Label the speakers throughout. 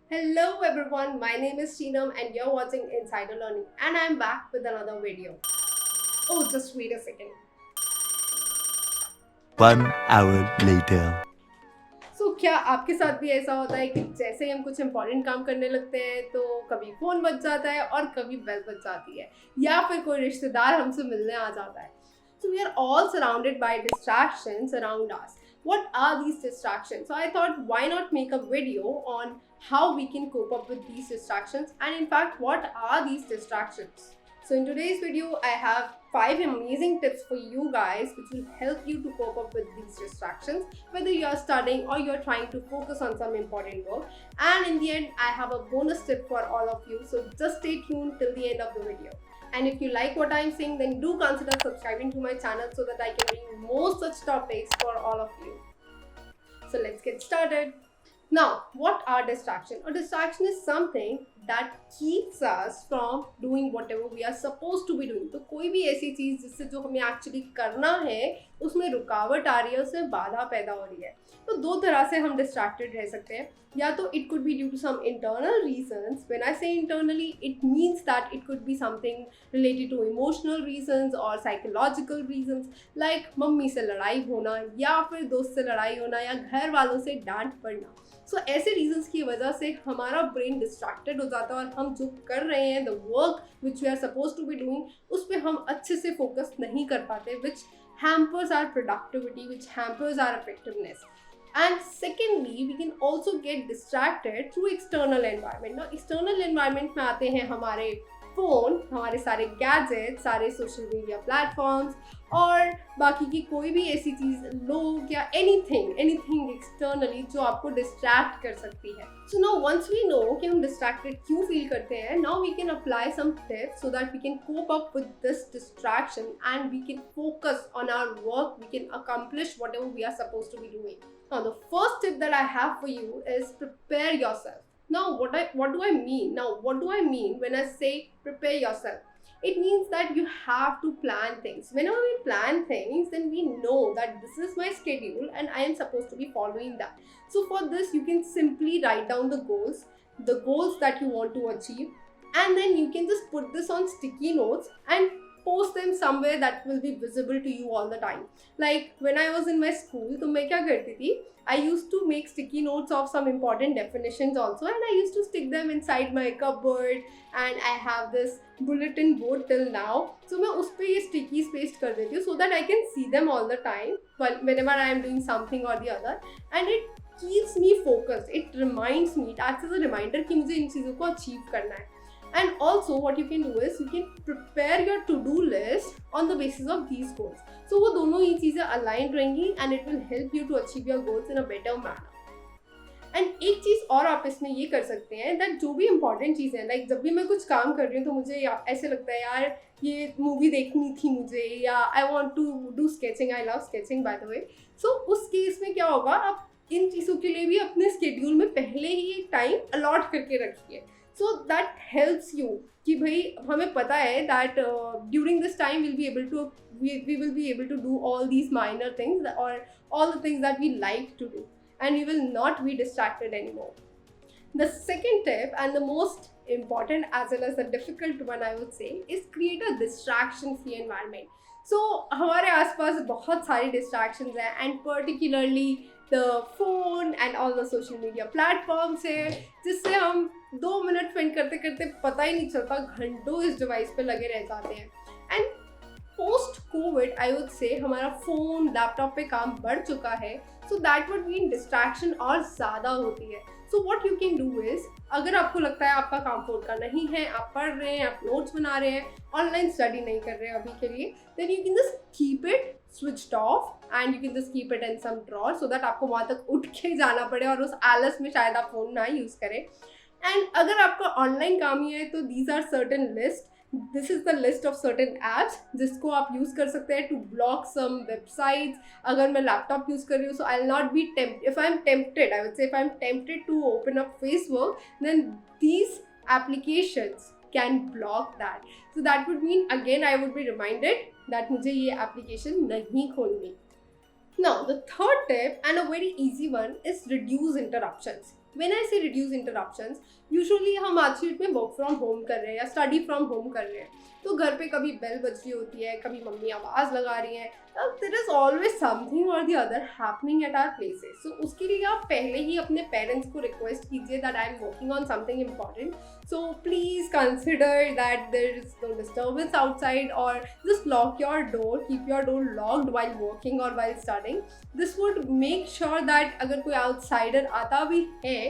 Speaker 1: Hello everyone, my name is Sheenam and you're watching Insider Learning and I'm back with another video. Oh, just wait a second.
Speaker 2: 1 hour later.
Speaker 1: क्या आपके साथ भी ऐसा होता है कि जैसे ही हम कुछ इंपॉर्टेंट काम करने लगते हैं तो कभी फ़ोन बज जाता है और कभी बेल बज जाती है या फिर कोई रिश्तेदार हमसे मिलने आ जाता है. So we are all surrounded by distractions around us. What are these distractions? So I thought, why not make a video on how we can cope up with these distractions, and in fact, what are these distractions? So in today's video, I have 5 amazing tips for you guys which will help you to cope up with these distractions, whether you are studying or you're trying to focus on some important work. And in the end, I have a bonus tip for all of you. So just stay tuned till the end of the video. And if you like what I'm saying, then do consider subscribing to my channel so that I can bring more such topics for all of you. So let's get started. Now, what are distractions? A distraction is something that keeps us from doing whatever we are supposed to be doing. तो कोई भी ऐसी चीज़ जिससे जो हमें actually करना है उसमें रुकावट आ रही है, उसमें बाधा पैदा हो रही है. तो दो तरह से हम डिस्ट्रैक्टेड रह सकते हैं. या तो it could be due to some internal reasons. When I say internally, it means that it could be something related to emotional reasons or psychological reasons, like mummy से लड़ाई होना या फिर दोस्त से लड़ाई होना या घर वालों से डांट पड़ना. सो ऐसे रीजंस की वजह से हमारा ब्रेन डिस्ट्रैक्टेड हो जाता है और हम जो कर रहे हैं, the work which we are suppose to be doing, उस पर हम अच्छे से फोकस नहीं कर पाते, which hampers our productivity, which hampers our effectiveness. And secondly, we can also get distracted through external environment. Now, external environment में आते हैं हमारे फ़ोन, हमारे सारे गैजेट्स, सारे सोशल मीडिया प्लेटफॉर्म्स और बाकी की कोई भी ऐसी चीज़, लोग या एनीथिंग एक्सटर्नली जो आपको डिस्ट्रैक्ट कर सकती है. So now once we know कि हम डिस्ट्रैक्टेड क्यों फील करते हैं, now we can apply some tips so that we can cope up with this distraction and we can focus on our work, we can accomplish whatever we are supposed to be doing. Now, the first tip that I have for you is prepare yourself. Now, what do I mean? Now, what do I mean when I say prepare yourself? It means that you have to plan things. Whenever we plan things, then we know that this is my schedule and I am supposed to be following that. So for this, you can simply write down the goals that you want to achieve, and then you can just put this on sticky notes and post them somewhere that will be visible to you all the time. Like when I was in my school, तो मैं क्या करती थी? I used to make sticky notes of some important definitions also, and I used to stick them inside my cupboard, and I have this bulletin board till now. So मैं उस पे ये stickies paste कर देती हूँ so that I can see them all the time whenever I am doing something or the other, and it keeps me focused. It reminds me, it acts as a reminder कि मुझे इन चीज़ों को achieve करना है. And also what you can do is you can prepare your to-do list on the basis of these goals. So वो दोनों ही चीज़ें aligned रहेंगी and it will help you to achieve your goals in a better manner. And एक चीज़ और आप इसमें ये कर सकते हैं that जो भी important चीज़ें हैं, like जब भी मैं कुछ काम कर रही हूँ तो मुझे ऐसे लगता है यार ये मूवी देखनी थी मुझे, या I want to do sketching, I love sketching by the way. So उस केस में क्या होगा, आप इन चीज़ों के लिए भी अपने स्केड्यूल में पहले ही एक टाइम अलॉट करके रखिए. So that helps you कि भाई हमें पता है that during this time we will be able to do all these minor things or all the things that we like to do, and we will not be distracted anymore. The second tip, and the most important as well as the difficult one I would say, is create a distraction free environment. So हमारे आसपास बहुत सारी distractions हैं, and particularly the phone and all the social media platforms है, जिससे हम 2 minute spend करते करते पता ही नहीं चलता, घंटों इस डिवाइस पे लगे रह जाते हैं. And post Covid I would say हमारा फ़ोन लैपटॉप पे काम बढ़ चुका है, so that would mean distraction और ज़्यादा होती है. So what you can do is, अगर आपको लगता है आपका काम फोन का नहीं है, आप पढ़ रहे हैं, आप नोट्स बना रहे हैं, ऑनलाइन स्टडी नहीं कर रहे हैं अभी के लिए, then you can just keep it switched off and you can just keep it in some drawer so that आपको वहाँ तक उठ के जाना पड़े और उस आलस में शायद आप फ़ोन ना यूज़ करें. एंड अगर आपका ऑनलाइन काम ही है तो these are certain list. This is the list of certain apps जिसको आप यूज़ कर सकते हैं to block some websites. अगर मैं लैपटॉप यूज़ कर रही हूँ so I'll not be if I'm tempted, I would say if I'm tempted to open up Facebook, then these applications can block that. So that would mean again I would be reminded that मुझे ये application नहीं खोलनी. Now the third tip, and a very easy one, is reduce interruptions. When I से reduce interruptions, usually हम आज की date में work from home कर रहे हैं या स्टडी फ्रॉम होम कर रहे हैं, तो घर पे कभी बेल बज रही होती है, कभी मम्मी आवाज़ लगा रही हैं, there is always something or the other happening at our places. So उसके लिए आप पहले ही अपने पेरेंट्स को रिक्वेस्ट कीजिए that I am working on something important, so please consider that there is no disturbance outside, or just lock your door, keep your door locked while working or while studying. This would make sure that अगर कोई outsider आता भी है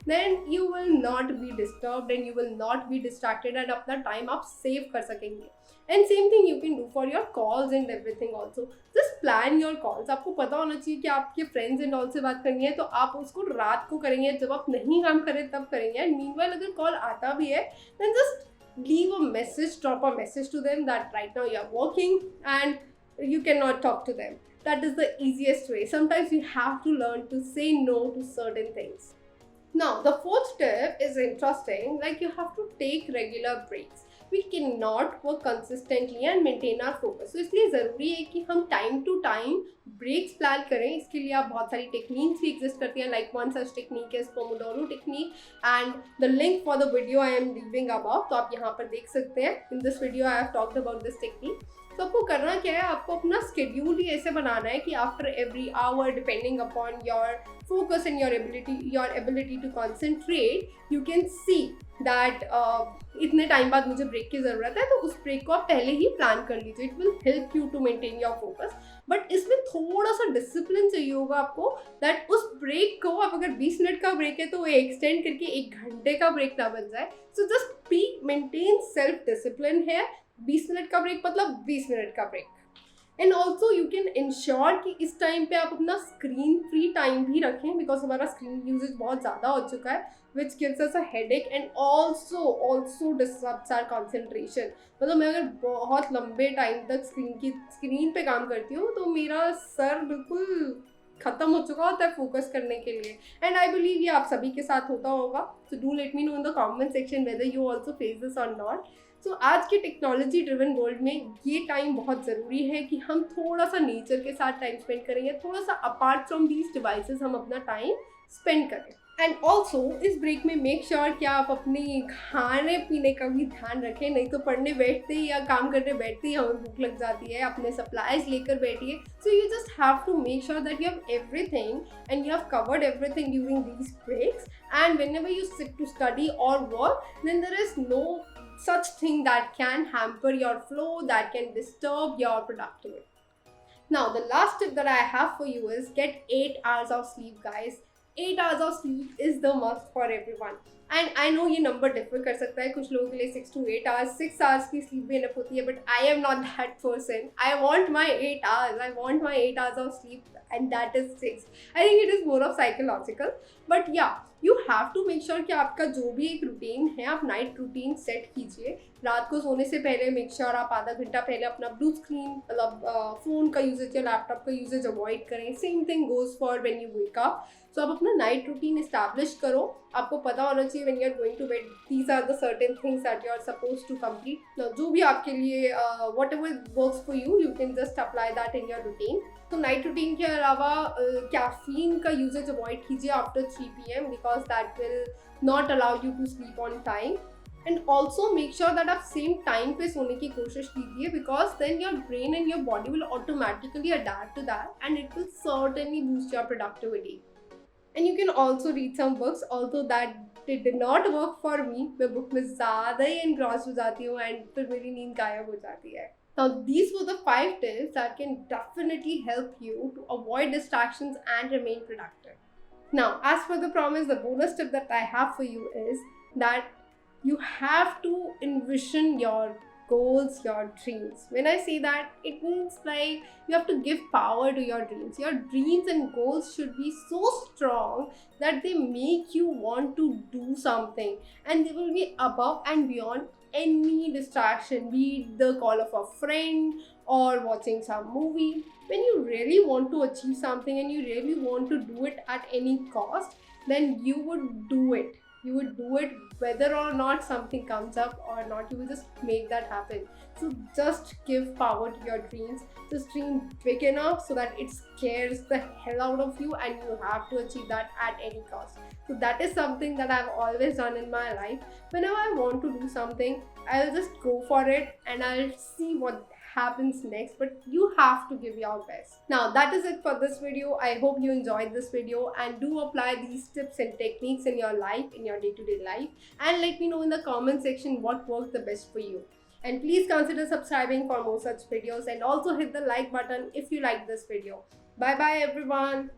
Speaker 1: then you will not be disturbed and you will not be distracted and अपना time आप save कर सकेंगे. And same thing you can do for your calls and everything also. Just plan your calls. आपको पता होना चाहिए कि आपके friends and all से बात करनी है तो आप उसको रात को करेंगे, जब आप नहीं काम करें तब करेंगे. And meanwhile अगर call आता भी है then just leave a message, drop a message to them that right now you are working and you cannot talk to them. That is the easiest way. Sometimes you have to learn to say no to certain things. Now, the fourth tip is interesting, like you have to take regular breaks. We cannot work consistently and maintain our focus. So इसलिए ज़रूरी है कि हम time to time breaks plan करें. इसके लिए आप बहुत सारी techniques भी exist करती हैं, like one such technique is Pomodoro technique, and the link for the video I am leaving above. तो आप यहाँ पर देख सकते हैं. In this video I have talked about this technique. तो आपको करना क्या है, आपको अपना स्केड्यूल ही ऐसे बनाना है कि after every hour, depending upon your focus and your ability to concentrate, you can see that इतने टाइम बाद मुझे ब्रेक की ज़रूरत है, तो उस ब्रेक को आप पहले ही प्लान कर लीजिए. It will help you to maintain your focus. But इसमें थोड़ा सा डिसिप्लिन चाहिए होगा आपको, दैट उस ब्रेक को आप अगर 20 मिनट का ब्रेक है तो वो एक्सटेंड करके 1 घंटे का ब्रेक ना बन जाए. So just be maintain self discipline है. 20 मिनट का ब्रेक मतलब 20 मिनट का break. And also you can ensure कि इस टाइम पे आप अपना स्क्रीन फ्री टाइम भी रखें, बिकॉज हमारा स्क्रीन यूजेज बहुत ज़्यादा हो चुका है, which gives us a headache and also disturbs our concentration. मतलब मैं अगर बहुत लंबे टाइम तक स्क्रीन पे काम करती हूँ तो मेरा सर बिल्कुल खत्म हो चुका होता है फोकस करने के लिए. एंड आई बिलीव ये आप सभी के साथ होता होगा. So do let me know in the comment section whether you also face this और नॉट. सो आज के टेक्नोलॉजी ड्रिवन वर्ल्ड में ये टाइम बहुत ज़रूरी है कि हम थोड़ा सा नेचर के साथ टाइम स्पेंड करेंगे, थोड़ा सा अपार्ट फ्रॉम दीज डिवाइसेस हम अपना टाइम स्पेंड करें. एंड ऑल्सो इस ब्रेक में मेक श्योर कि आप अपने खाने पीने का भी ध्यान रखें, नहीं तो पढ़ने बैठते ही या काम करने बैठते ही हमें भूख लग जाती है. अपने सप्लाईज लेकर बैठिए. So you just have to make sure that you have everything and you have covered everything during these breaks. And whenever you sit to study or work, then there is no such thing that can hamper your flow, that can disturb your productivity. Now, the last tip that I have for you is get 8 hours of sleep, guys. 8 hours of sleep is the must for everyone. And I know ये number differ कर सकता है, कुछ लोगों के लिए 6 to 8 hours, 6 hours की sleep भी enough होती है, but I am not that person. I want my 8 hours. I want my 8 hours of sleep, and that is 6. I think it is more of psychological. But yeah, you have to make sure कि आपका जो भी एक routine है, आप night routine set कीजिए. रात को सोने से पहले मेक श्योर आप आधा घंटा पहले अपना ब्लू स्क्रीन, मतलब फ़ोन का यूजेज या लैपटॉप का यूजेज अवॉइड करें. Same thing goes for when you wake up. So आप अपना नाइट रूटीन इस्टेब्लिश करो. आपको पता होना चाहिए when you are going to bed these are the certain things that you are suppose to complete. जो भी आपके लिए whatever works for you, you can just apply that in your routine. तो नाइट रूटीन के अलावा caffeine का usage avoid कीजिए after 3 PM, because that will not allow you to sleep on time. And also make sure that आप same time पे सोने की कोशिश कीजिए, because then your brain and your body will automatically adapt to that and it will certainly boost your productivity. And you can also read some books, also that did not work for me. मैं book में ज़्यादा ही engrossed हो जाती हूँ and फिर मेरी नींद गायब हो जाती है. Now, these were the 5 tips that can definitely help you to avoid distractions and remain productive. Now, as per the promise, the bonus tip that I have for you is that you have to envision your goals, your dreams. When I say that, it means like you have to give power to your dreams. Your dreams and goals should be so strong that they make you want to do something, and they will be above and beyond any distraction, be it the call of a friend or watching some movie. When you really want to achieve something and you really want to do it at any cost, then you would do it. you would do it whether or not something comes up or not. You will just make that happen. So just give power to your dreams. Just dream big enough so that it scares the hell out of you and you have to achieve that at any cost. So that is something that I've always done in my life. Whenever I want to do something, I'll just go for it and I'll see what happens next, but you have to give your best. Now that is it for this video. I hope you enjoyed this video and do apply these tips and techniques in your life, in your day-to-day life, and let me know in the comment section what worked the best for you. And please consider subscribing for more such videos, and also hit the like button if you like this video. Bye bye everyone.